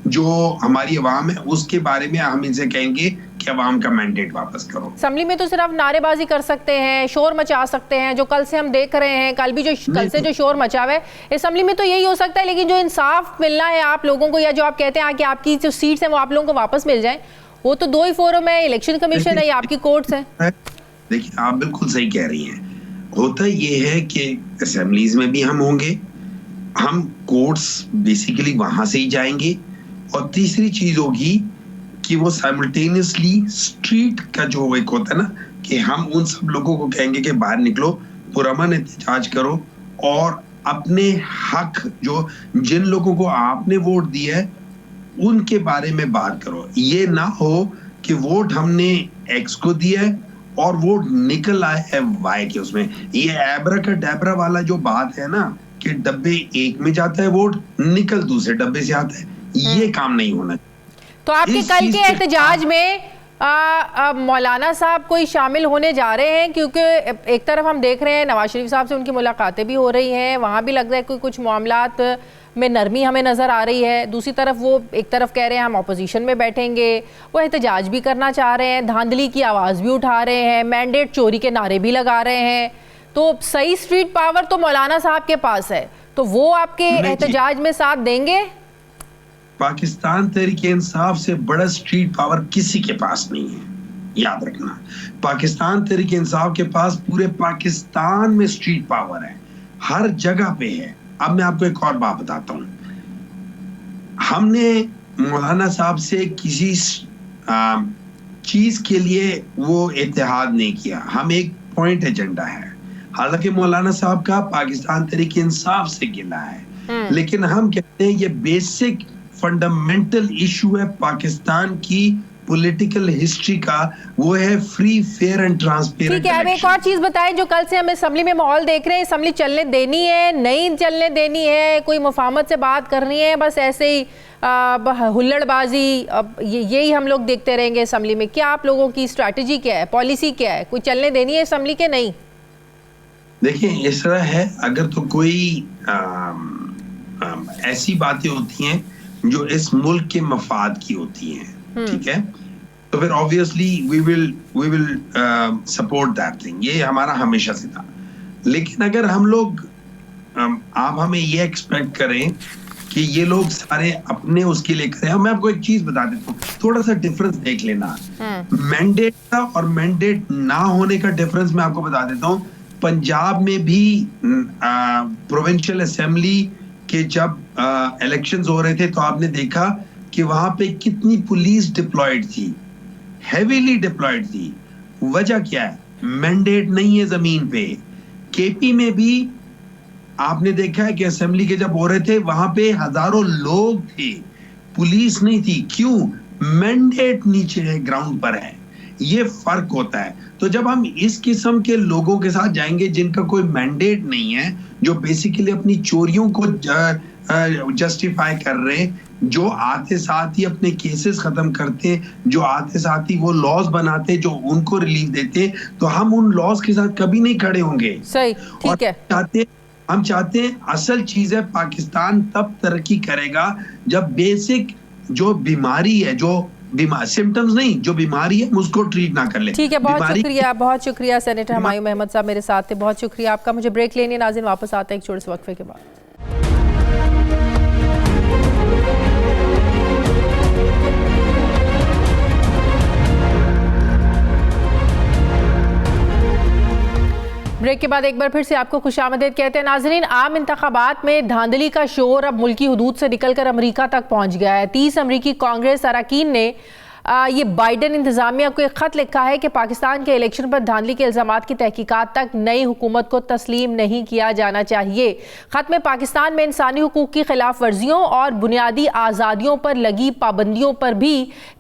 जो हमारी अवाम है उसके बारे में हम इनसे कहेंगे कि अवाम का मैंडेट वापस करो। असेंबली में तो सिर्फ नारेबाजी कर सकते हैं, शोर मचा सकते हैं, जो कल से हम देख रहे हैं, कल से जो शोर मचा हुआ है असेंबली में तो यही हो सकता है। लेकिन जो इंसाफ मिलना है आप लोगों को, या जो आप कहते हैं कि आपकी जो सीट्स हैं वो आप लोगों को वापस मिल जाए, वो तो 2 ही फोरम है, इलेक्शन कमीशन है या आपकी कोर्ट्स हैं। देखिए आप बिल्कुल सही कह रही हैं। होता ये है कि असेंबलीज में भी हम होंगे, हम कोर्ट्स बेसिकली वहां से ही जाएंगे, और तीसरी चीज होगी कि वो साइमल्टेनियसली स्ट्रीट का जो एक होता है ना कि हम उन सब लोगों को कहेंगे कि बाहर निकलो, पुरअमन एहतजाज करो और अपने हक जो जिन लोगों को आपने वोट दिया है उनके बारे में बात करो। ये ना हो कि वोट हमने एक्स को दिया है और वोट निकल आए है वाई के उसमें। ये एब्राकडाब्रा वाला जो बात है ना कि डब्बे एक में जाता है वोट, निकल दूसरे डब्बे से आता है, ये काम नहीं होना। तो आपके कल के एहतजाज में मौलाना साहब कोई शामिल होने जा रहे हैं? क्योंकि एक तरफ हम देख रहे हैं नवाज शरीफ साहब से उनकी मुलाकातें भी हो रही हैं, वहाँ भी लग रहा है कि कुछ मामलात में नरमी हमें नज़र आ रही है। दूसरी तरफ वो एक तरफ कह रहे हैं हम अपोजिशन में बैठेंगे, वो एहतजाज भी करना चाह रहे हैं, धांधली की आवाज़ भी उठा रहे हैं, मैंडेट चोरी के नारे भी लगा रहे हैं। तो सही स्ट्रीट पावर तो मौलाना साहब के पास है, तो वो आपके एहतजाज में साथ देंगे? पाकिस्तान तहरीके इंसाफ से बड़ा स्ट्रीट पावर किसी के पास नहीं है, याद रखना। पाकिस्तान तहरीके इंसाफ के पास पूरे पाकिस्तान में स्ट्रीट पावर है, हर जगह पे है। अब मैं आपको एक और बात बताता हूँ, हमने मौलाना साहब से किसी चीज के लिए वो इत्तेहाद नहीं किया, हम एक पॉइंट एजेंडा है। हालांकि मौलाना साहब का पाकिस्तान तहरीके इंसाफ से गिला है, लेकिन हम कहते हैं ये बेसिक फंडामेंटल इशू है पाकिस्तान की पॉलिटिकल हिस्ट्री का, वो है फ्री फेयर एंड ट्रांसपेरेंट। ठीक है, अब एक और चीज बताएं, जो कल से हम असेंबली में माहौल देख रहे हैं, असेंबली चलने देनी है, नहीं चलने देनी है, कोई मुफाहमत से बात करनी है, बस ऐसे ही हुल्लड़बाजी, यही हम लोग देखते रहेंगे असेंबली में? क्या आप लोगों की स्ट्रैटेजी क्या है, पॉलिसी क्या है? कोई चलने देनी है असेंबली के नहीं? देखिए इस तरह है, अगर तो कोई ऐसी बातें होती हैं जो इस मुल्क के मफाद की होती हैं, ठीक है, तो फिर obviously we will support that thing, ये हमारा हमेशा से था। लेकिन अगर हम लोग आप हमें ये एक्सपेक्ट करें कि ये लोग सारे अपने उसके लिए करें, मैं आपको एक चीज बता देता हूँ, थोड़ा सा डिफरेंस देख लेना। मैंडेट का और मैंडेट ना होने का डिफरेंस मैं आपको बता देता हूँ। पंजाब में भी प्रोविंशियल असेंबली के जब इलेक्शंस हो रहे थे तो आपने देखा कि वहां पे कितनी पुलिस डिप्लॉयड थी, हेवीली डिप्लॉयड थी। वजह क्या है? मैंडेट नहीं है जमीन पे। केपी में भी आपने देखा है कि असेंबली के जब हो रहे थे वहां पे हजारों लोग थे, पुलिस नहीं थी। क्यों? मैंडेट नीचे है, ग्राउंड पर है। ये फर्क होता है। तो जब हम इस किस्म के लोगों के साथ जाएंगे जिनका कोई मैंडेट नहीं है, जो बेसिकली अपनी चोरियों को जस्टिफाई कर रहे हैं, जो आते साथ ही अपने केसेस खत्म करते हैं, जो आते साथ ही वो लॉज बनाते हैं जो उनको रिलीफ देते हैं, तो हम उन लॉज के साथ कभी नहीं खड़े होंगे। सही, ठीक है। हम चाहते हैं असल चीज है, पाकिस्तान तब तरक्की करेगा जब बेसिक जो बीमारी है, जो सिम्टम्स नहीं, जो बीमारी है उसको ट्रीट ना कर ले। ठीक है, बहुत शुक्रिया सेनेटर हुमायूं अहमद साहब मेरे साथ थे, बहुत शुक्रिया आपका। मुझे ब्रेक लेनी है नाज़रीन, वापस आते हैं एक छोटे से वक्फे के बाद। ब्रेक के बाद एक बार फिर से आपको खुशामदीद कहते हैं। नाजरीन, आम इंतखाबात में धांधली का शोर अब मुल्की हुदूद से निकलकर अमेरिका तक पहुंच गया है। 30 अमरीकी कांग्रेस अरकान ने ये बाइडन इंतजामिया को एक खत लिखा है कि पाकिस्तान के इलेक्शन पर धांधली के इल्जामात की तहकीकात तक नई हुकूमत को तस्लीम नहीं किया जाना चाहिए। खत में पाकिस्तान में इंसानी हुकूक की खिलाफ वर्जियों और बुनियादी आज़ादियों पर लगी पाबंदियों पर भी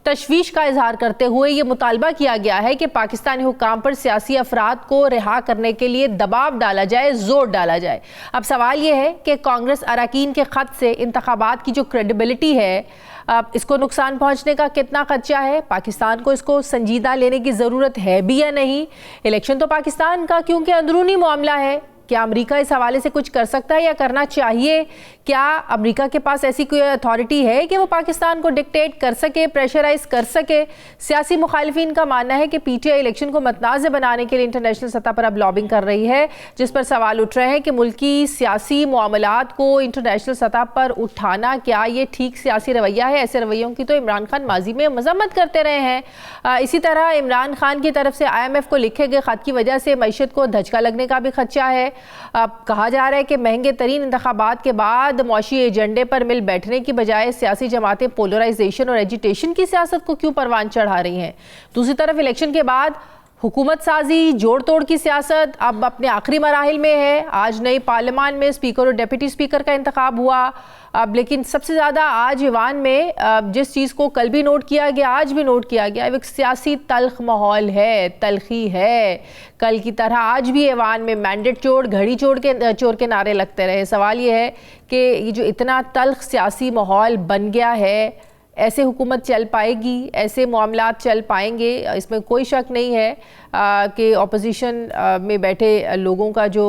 तशवीश का इजहार करते हुए ये मुतालबा किया गया है कि पाकिस्तानी हुक्काम पर सियासी अफराद को रिहा करने के लिए दबाव डाला जाए, जोर डाला जाए। अब सवाल ये है कि कांग्रेस अरकान के खत से इंतखाबात की जो क्रेडिबिलिटी है, इसको नुकसान पहुंचने का कितना खदशा है? पाकिस्तान को इसको संजीदा लेने की ज़रूरत है भी या नहीं? इलेक्शन तो पाकिस्तान का क्योंकि अंदरूनी मामला है, क्या अमेरिका इस हवाले से कुछ कर सकता है या करना चाहिए? क्या अमेरिका के पास ऐसी कोई अथॉरिटी है कि वो पाकिस्तान को डिक्टेट कर सके, प्रेशराइज कर सके? सियासी मुखालिफिन का मानना है कि पीटीआई इलेक्शन को मतनाज़ बनाने के लिए इंटरनेशनल सतह पर अब लॉबिंग कर रही है, जिस पर सवाल उठ रहे हैं कि मुल्की सियासी मामलात को इंटरनेशनल सतह पर उठाना क्या ये ठीक सियासी रवैया है? ऐसे रवैयों की तो इमरान खान माजी में मजम्मत करते रहे हैं। इसी तरह इमरान खान की तरफ से IMF को लिखे गए खत की वजह से मईशत को धचका लगने का भी खदशा है। अब कहा जा रहा है कि महंगे तरीन इंतखाबात के बाद मुआशी एजेंडे पर मिल बैठने की बजाय सियासी जमातें पोलराइजेशन और एजिटेशन की सियासत को क्यों परवान चढ़ा रही हैं। दूसरी तरफ इलेक्शन के बाद हुकूमत साजी, जोड़ तोड़ की सियासत अब अपने आखिरी मराहिल में है। आज नई पार्लियामान में स्पीकर और डिप्टी स्पीकर का इंतखाब हुआ। अब लेकिन सबसे ज़्यादा आज ईवान में जिस चीज़ को कल भी नोट किया गया, आज भी नोट किया गया, एक सियासी तल्ख माहौल है, तलखी है। कल की तरह आज भी ईवान में मैंडेट चोर, घड़ी चोर के नारे लगते रहे। सवाल ये है कि ये जो इतना तल्ख सियासी माहौल बन गया है, ऐसे हुकूमत चल पाएगी, ऐसे मामलात चल पाएंगे? इसमें कोई शक नहीं है कि ऑपोजिशन में बैठे लोगों का जो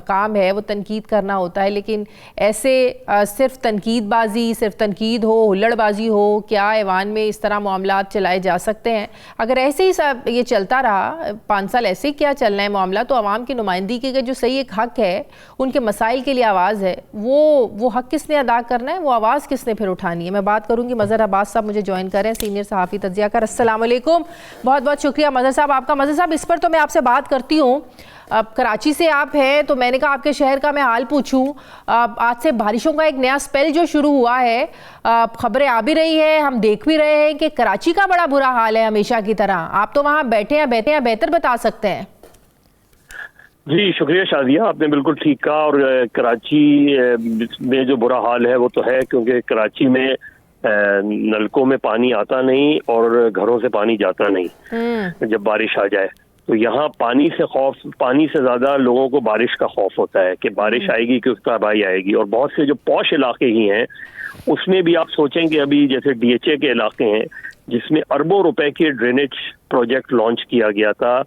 काम है वो तनकीद करना होता है, लेकिन ऐसे सिर्फ तनकीदबाजी, सिर्फ तनकीद हो, हुल्लड़बाजी हो, क्या ऐवान में इस तरह मामलात चलाए जा सकते हैं? अगर ऐसे ही सब ये चलता रहा, 5 साल ऐसे ही क्या चलना है मामला, तो आवाम की नुमाइंदगी के जो सही एक हक है, उनके मसाइल के लिए आवाज़ है, वो हक किसने अदा करना है, वो आवाज़ किसने फिर उठानी है? मैं बात करूँगी मज़हर अब्बास साहब मुझे ज्वाइन करें, सीनियर सहाफ़ी तज्ज़ियाकार। अस्सलाम वालेकुम, बहुत बहुत शुक्रिया मज़हर साहब आपका। मज़हर साहब, इस पर तो मैं आपसे बात करती हूँ। अब कराची से आप हैं तो मैंने कहा आपके शहर का मैं हाल पूछूं। आज से बारिशों का एक नया स्पेल जो शुरू हुआ है, खबरें आ भी रही है, हम देख भी रहे हैं कि कराची का बड़ा बुरा हाल है हमेशा की तरह। आप तो वहाँ बैठे हैं, बेहतर बता सकते हैं। जी शुक्रिया शादिया, आपने बिल्कुल ठीक कहा। और कराची में जो बुरा हाल है वो तो है, क्योंकि कराची में नलकों में पानी आता नहीं और घरों से पानी जाता नहीं जब बारिश आ जाए। तो यहाँ पानी से ज्यादा लोगों को बारिश का खौफ होता है कि बारिश आएगी कि उसका तबाही आएगी। और बहुत से जो पॉश इलाके ही हैं उसमें भी आप सोचेंगे, अभी जैसे DHA के इलाके हैं जिसमें अरबों रुपए के ड्रेनेज प्रोजेक्ट लॉन्च किया गया था,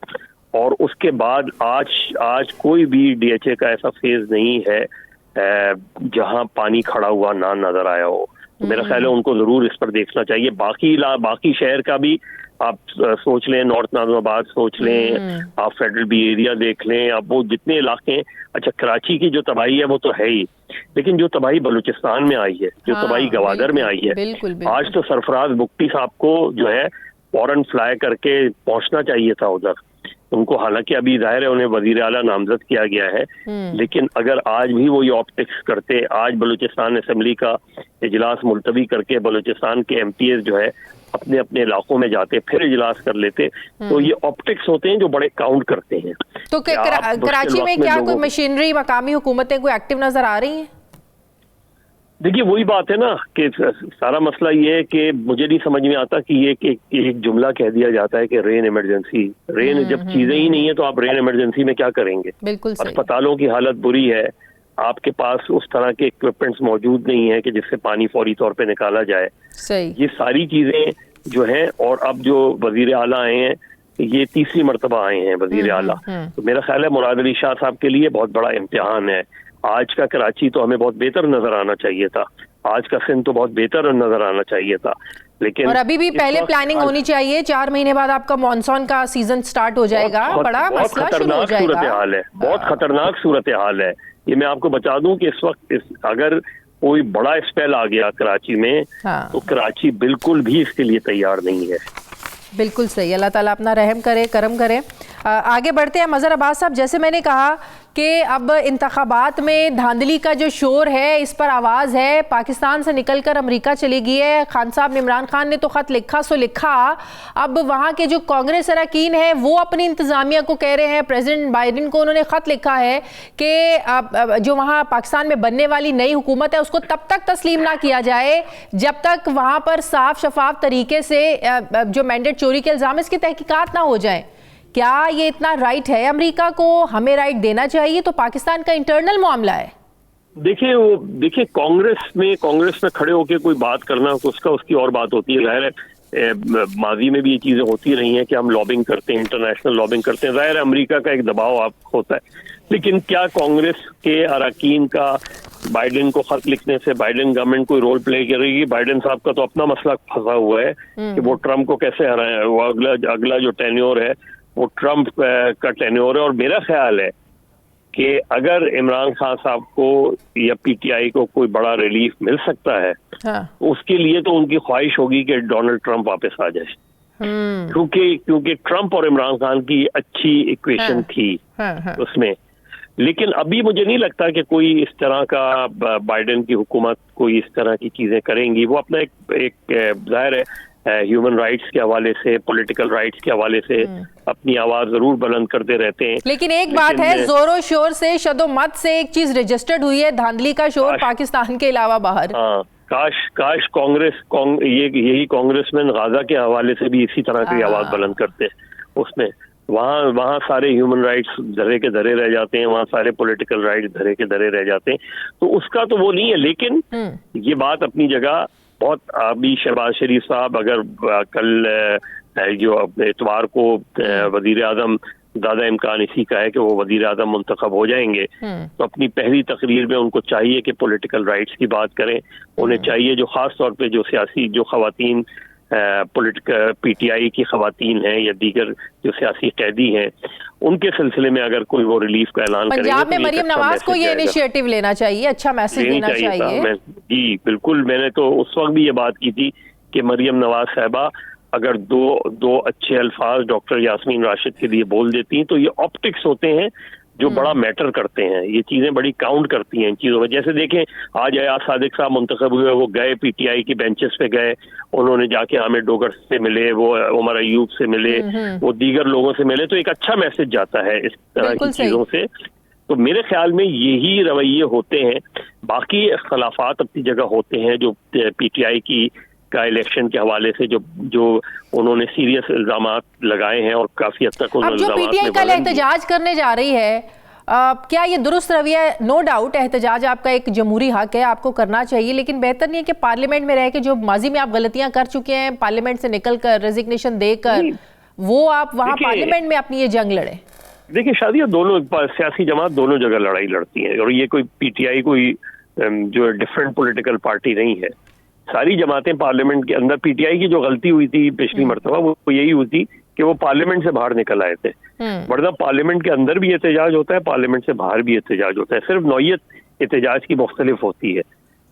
और उसके बाद आज कोई भी DHA का ऐसा फेज नहीं है जहां पानी खड़ा हुआ ना नजर आया हो। तो मेरा ख्याल है उनको जरूर इस पर देखना चाहिए। बाकी शहर का भी आप सोच लें, नॉर्थ नाज़िमाबाद सोच लें, आप फेडरल बी एरिया देख लें, आप वो जितने इलाके हैं। अच्छा, कराची की जो तबाही है वो तो है ही, लेकिन जो तबाही बलूचिस्तान में आई है, जो तबाही गवादर में आई है, आज तो सरफराज बुख्ती साहब को जो है फौरन फ्लाई करके पहुंचना चाहिए था उधर। उनको हालांकि अभी जाहिर है उन्हें वजीर आला नामजद किया गया है, लेकिन अगर आज भी वो ये ऑप्टिक्स करते, आज बलूचिस्तान असेंबली का इजलास मुलतवी करके बलूचिस्तान के MPs जो है अपने अपने इलाकों में जाते, फिर इजलास कर लेते, तो ये ऑप्टिक्स होते हैं जो बड़े काउंट करते हैं। तो कराची में क्या कोई मशीनरी मकामी हुकूमतें कोई एक्टिव नजर आ रही हैं? देखिए वही बात है ना कि सारा मसला ये है कि मुझे नहीं समझ में आता कि ये एक जुमला कह दिया जाता है कि रेन इमरजेंसी। रेन जब चीजें ही नहीं है तो आप रेन इमरजेंसी में क्या करेंगे? बिल्कुल सही। अस्पतालों की हालत बुरी है, आपके पास उस तरह के इक्विपमेंट्स मौजूद नहीं है कि जिससे पानी फौरी तौर पे निकाला जाए। सही। ये सारी चीजें जो हैं, और अब जो वजीर आला आए हैं, ये तीसरी मरतबा आए हैं वजीर आला, तो मेरा ख्याल है मुराद अली शाह साहब के लिए बहुत बड़ा इम्तिहान है। आज का कराची तो हमें बहुत बेहतर नजर आना चाहिए था, आज का सिंध तो बहुत बेहतर नजर आना चाहिए था, लेकिन और अभी भी पहले प्लानिंग होनी चाहिए। 4 महीने बाद आपका मॉनसून का सीजन स्टार्ट हो जाएगा, बड़ा मसला शुरू हो जाएगा। सूरत हाल है, बहुत खतरनाक सूरत हाल है। ये मैं आपको बता दूं कि इस वक्त अगर कोई बड़ा स्पेल आ गया कराची में, तो कराची बिल्कुल भी इसके लिए तैयार नहीं है। बिल्कुल सही, अल्लाह ताला अपना रहम करे, करम करे। आगे बढ़ते हैं मज़हर अब्बास साहब, जैसे मैंने कहा कि अब इंतखाबात में धांधली का जो शोर है इस पर आवाज़ है, पाकिस्तान से निकलकर अमेरिका चली गई है। खान साहब ने, इमरान खान ने तो ख़त लिखा सो लिखा, अब वहाँ के जो कांग्रेस अरकान है वो अपनी इंतज़ामिया को कह रहे हैं, प्रेसिडेंट बाइडेन को उन्होंने ख़त लिखा है कि जो वहाँ पाकिस्तान में बनने वाली नई हुकूमत है उसको तब तक तस्लीम ना किया जाए जब तक वहाँ पर साफ शफाफ तरीके से जो मैंडेट चोरी के इल्ज़ाम इसकी तहकीकात ना हो जाए। क्या ये इतना राइट है अमेरिका को, हमें राइट देना चाहिए? तो पाकिस्तान का इंटरनल मामला है। देखिए कांग्रेस में खड़े होकर कोई बात करना उसकी और बात होती है। जाहिर है माजी में भी ये चीजें होती रही हैं कि हम लॉबिंग करते हैं, इंटरनेशनल लॉबिंग करते हैं। जाहिर है अमेरिका का एक दबाव आप होता है, लेकिन क्या कांग्रेस के अरकान का बाइडेन को खत लिखने से बाइडेन गवर्नमेंट कोई रोल प्ले करेगी? बाइडेन साहब का तो अपना मसला फंसा हुआ है कि वो ट्रम्प को कैसे हराए। वो अगला जो टेन्योर है वो ट्रम्प का टेन्योर है। और मेरा ख्याल है कि अगर इमरान खान साहब को या पीटीआई को कोई बड़ा रिलीफ मिल सकता है, तो उसके लिए तो उनकी ख्वाहिश होगी कि डोनाल्ड ट्रम्प वापस आ जाए, क्योंकि ट्रम्प और इमरान खान की अच्छी इक्वेशन थी उसमें। लेकिन अभी मुझे नहीं लगता कि कोई इस तरह का बाइडेन की हुकूमत कोई इस तरह की चीजें करेंगी। वो अपना एक जाहिर है ह्यूमन राइट्स के हवाले से, पॉलिटिकल राइट्स के हवाले से अपनी आवाज जरूर बुलंद करते रहते हैं। लेकिन एक बात है, जोरों शोर से, शदोमत से एक चीज रजिस्टर्ड हुई है, धांधली का शोर पाकिस्तान के अलावा बाहर। हाँ, काश यही कांग्रेसमैन गाजा के हवाले से भी इसी तरह की आवाज बुलंद करते हैं। उसमें वहाँ सारे ह्यूमन राइट्स धरे के धरे रह जाते हैं, वहाँ सारे पॉलिटिकल राइट्स धरे के धरे रह जाते हैं। तो उसका तो वो नहीं है, लेकिन ये बात अपनी जगह बहुत। अभी शहबाज शरीफ साहब अगर कल जो इतवार को वजीर आजम, ज्यादा इम्कान इसी का है कि वो वजीर आजम मुंतखब हो जाएंगे, तो अपनी पहली तकरीर में उनको चाहिए कि पॉलिटिकल राइट्स की बात करें। उन्हें चाहिए जो खास तौर पे जो सियासी जो खवातीन पॉलिटिकल पीटीआई की खवातीन हैं या दीगर जो सियासी कैदी हैं, उनके सिलसिले में अगर कोई वो रिलीफ का ऐलान करेंगे। पंजाब में मरियम नवाज को ये इनिशिएटिव लेना चाहिए, अच्छा मैसेज देना चाहिए। जी बिल्कुल, मैंने तो उस वक्त भी ये बात की थी कि मरियम नवाज साहबा अगर दो अच्छे अल्फाज डॉक्टर यास्मीन राशिद के लिए बोल देती हैं तो ये ऑप्टिक्स होते हैं जो बड़ा मैटर करते हैं। ये चीजें बड़ी काउंट करती हैं इन चीजों में। जैसे देखें, आज अयाज सादिक साहब मुंतखब हुए, वो गए पीटीआई की बेंचेस पे गए, उन्होंने जाके हामिद डोगर से मिले, वो उमर अयूब से मिले, वो दीगर लोगों से मिले, तो एक अच्छा मैसेज जाता है इस तरह की चीजों से। तो मेरे ख्याल में यही रवैये होते हैं। बाकी इख्तलाफात अपनी जगह होते हैं, जो पीटीआई की का इलेक्शन के हवाले से जो उन्होंने सीरियस इल्जामात लगाए हैं और काफी हद तक उन जो पीटीआई कल एहतजाज करने जा रही है, क्या ये दुरुस्त रवैया? नो डाउट एहतजाज आपका एक जमहूरी हक है, आपको करना चाहिए, लेकिन बेहतर नहीं है कि पार्लियामेंट में रह के जो माजी में आप गलतियां कर चुके हैं, पार्लियामेंट से निकलकर रेजिग्नेशन देकर, वो आप वहां पार्लियामेंट में अपनी ये जंग लड़े? देखिए शादिया, दोनों सियासी जमात दोनों जगह लड़ाई लड़ती है, और ये कोई पीटीआई कोई जो डिफरेंट पॉलिटिकल पार्टी नहीं है। सारी जमातें पार्लियामेंट के अंदर, पीटीआई की जो गलती हुई थी पिछली मरतबा वो यही हुई थी कि वो पार्लियामेंट से बाहर निकल आए थे। वरना पार्लियामेंट के अंदर भी एहतजाज होता है, पार्लियामेंट से बाहर भी एहतजाज होता है। सिर्फ नौयत एहतजाज की मुख्तलिफ होती है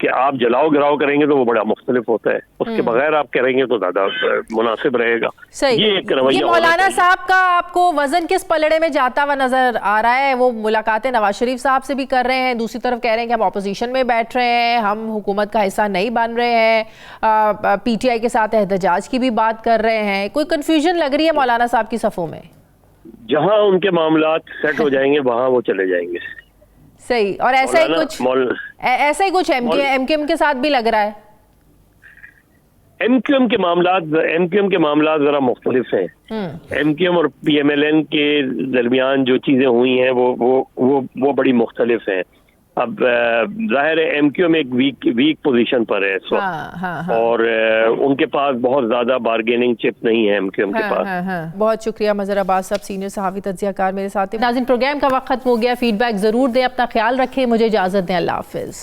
कि आप जलाओ गिराओ करेंगे तो वो बड़ा मुख्तलिफ होता है, उसके बगैर आप करेंगे तो ज्यादा मुनासिब रहेगा। सही। ये मौलाना साहब का आपको वजन किस पलड़े में जाता हुआ नजर आ रहा है? वो मुलाकातें नवाज शरीफ साहब से भी कर रहे हैं, दूसरी तरफ कह रहे हैं कि हम अपोजिशन में बैठ रहे हैं, हम हुकूमत का हिस्सा नहीं बन रहे हैं, पीटीआई के साथ एहतजाज की भी बात कर रहे हैं। कोई कंफ्यूजन लग रही है मौलाना साहब की सफ़ों में? जहां उनके मामलात सेट हो जाएंगे वहां वो चले जाएंगे। सही। और ऐसा ही कुछ एमक्यूएम के साथ भी लग रहा है। एमक्यूएम के मामलात जरा मुख्तलिफ हैं। एमक्यूएम और पीएमएलएन के दरमियान जो चीजें हुई हैं वो बड़ी मुख्तलिफ हैं। अब जाहिर है एमक्यूएम एक वीक पोजीशन पर है इस वक्त, और उनके पास बहुत ज्यादा बार्गेनिंग चिप नहीं है एमक्यूएम के पास। बहुत शुक्रिया मज़हर अब्बास साहब, सीनियर सहाफ़ी तज्ज़ियाकार मेरे साथ। नाज़रीन, प्रोग्राम का वक्त खत्म हो गया। फीडबैक जरूर दें, अपना ख्याल रखें, मुझे इजाजत दें, अल्लाह हाफिज़।